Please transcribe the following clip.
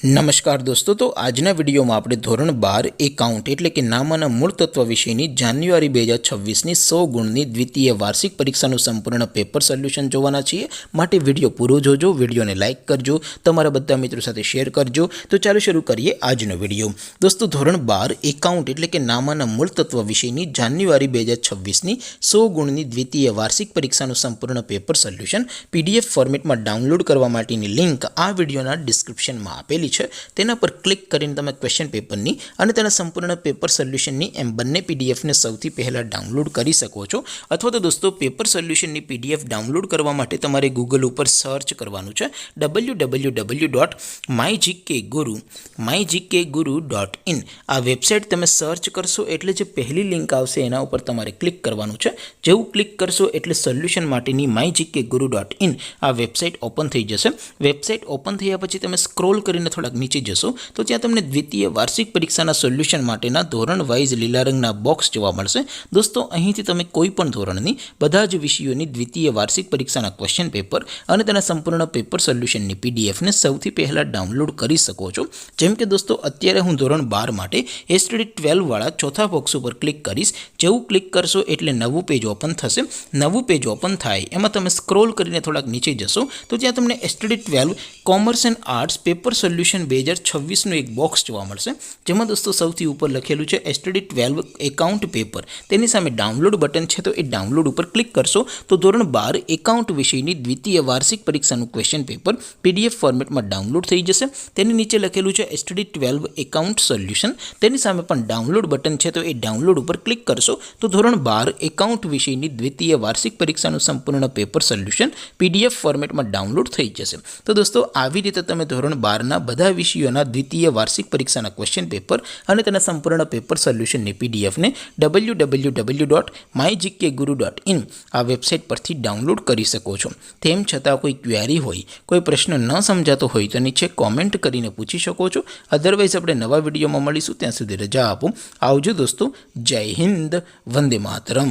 નમસ્કાર દોસ્તો, તો આજના વિડીયોમાં આપણે ધોરણ 12 એકાઉન્ટ એટલે કે નામાના મૂળ તત્વ વિષયની જાન્યુઆરી 2026ની 100 ગુણની દ્વિતીય વાર્ષિક પરીક્ષાનું સંપૂર્ણ પેપર સોલ્યુશન જોવાના છીએ। માટે વિડીયો પૂરો જોજો, વિડીયોને લાઇક કરજો, તમારા બધા મિત્રો સાથે શેર કરજો। તો ચાલો શરૂ કરીએ આજનો વિડીયો। દોસ્તો, ધોરણ 12 એકાઉન્ટ એટલે કે નામાના મૂળ તત્વ વિષયની જાન્યુઆરી 2026ની 100 ગુણની દ્વિતીય વાર્ષિક પરીક્ષાનું સંપૂર્ણ પેપર સોલ્યુશન PDF ફોર્મેટમાં ડાઉનલોડ કરવા માટેની લિંક આ વિડીયોના ડિસ્ક્રિપ્શનમાં આપેલી છે। તેના પર ક્લિક કરીને તમે ક્વેશ્ચન પેપરની અને તેના સંપૂર્ણ પેપર સોલ્યુશનની એમ બંને પીડીએફને સૌથી પહેલાં ડાઉનલોડ કરી શકો છો। અથવા તો દોસ્તો, પેપર સોલ્યુશનની PDF ડાઉનલોડ કરવા માટે તમારે ગૂગલ ઉપર સર્ચ કરવાનું છે www.mygkguru.in। આ વેબસાઇટ તમે સર્ચ કરશો એટલે જે પહેલી લિંક આવશે એના ઉપર તમારે ક્લિક કરવાનું છે। જેવું ક્લિક કરશો એટલે સોલ્યુશન માટેની mygkguru.in આ વેબસાઇટ ઓપન થઈ જશે। વેબસાઇટ ઓપન થયા પછી તમે સ્ક્રોલ કરીને થોડાક નીચે જશો તો ત્યાં તમને દ્વિતીય વાર્ષિક પરીક્ષાના સોલ્યુશન માટેના ધોરણ વાઇઝ લીલા રંગના બોક્સ જોવા મળશે। દોસ્તો, અહીંથી તમે કોઈ પણ ધોરણની બધા જ વિષયોની દ્વિતીય વાર્ષિક પરીક્ષાના ક્વેશ્ચન પેપર અને તેના સંપૂર્ણ પેપર સોલ્યુશનની પીડીએફને સૌથી પહેલાં ડાઉનલોડ કરી શકો છો। જેમ કે દોસ્તો, અત્યારે હું ધોરણ 12 માટે STD 12 વાળા ચોથા બોક્સ ઉપર ક્લિક કરીશ। જેવું ક્લિક કરશો એટલે નવું પેજ ઓપન થશે। નવું પેજ ઓપન થાય એમાં તમે સ્ક્રોલ કરીને થોડાક નીચે જશો તો ત્યાં તમને STD 12 commerce and arts paper solution 2026નું એક બોક્સ જોવા મળશે। જેમાં દોસ્તો સૌથી ઉપર લખેલું છે STD 12 એકાઉન્ટ પેપર, તેની સામે ડાઉનલોડ બટન છે તો એ ડાઉનલોડ ઉપર ક્લિક કરશો તો ધોરણ 12 એકાઉન્ટ વિષયની દ્વિતીય વાર્ષિક પરીક્ષાનું ક્વેશ્ચન પેપર PDF ફોર્મેટમાં ડાઉનલોડ થઈ જશે। તેની નીચે લખેલું છે STD 12 એકાઉન્ટ સોલ્યુશન, તેની સામે પણ ડાઉનલોડ બટન છે તો એ ડાઉનલોડ ઉપર ક્લિક કરશો તો ધોરણ 12 એકાઉન્ટ વિષયની દ્વિતીય વાર્ષિક પરીક્ષાનું સંપૂર્ણ પેપર સોલ્યુશન PDF ફોર્મેટમાં ડાઉનલોડ થઈ જશે। તો દોસ્તો, આવી રીતે તમે ધોરણ 12ના બધા વિષયોના દ્વિતીય વાર્ષિક પરીક્ષાના ક્વેશ્ચન પેપર અને તેના સંપૂર્ણ પેપર સોલ્યુશનની પીડીએફને www.mygkguru.in આ વેબસાઇટ પરથી ડાઉનલોડ કરી શકો છો। તેમ છતાં કોઈ ક્વેરી હોય, કોઈ પ્રશ્ન ન સમજાતો હોય તો નીચે કોમેન્ટ કરીને પૂછી શકો છો। અધરવાઇઝ આપણે નવા વિડીયોમાં મળીશું, ત્યાં સુધી રજા આપો। આવજો દોસ્તો, જય હિન્દ, વંદે માતરમ।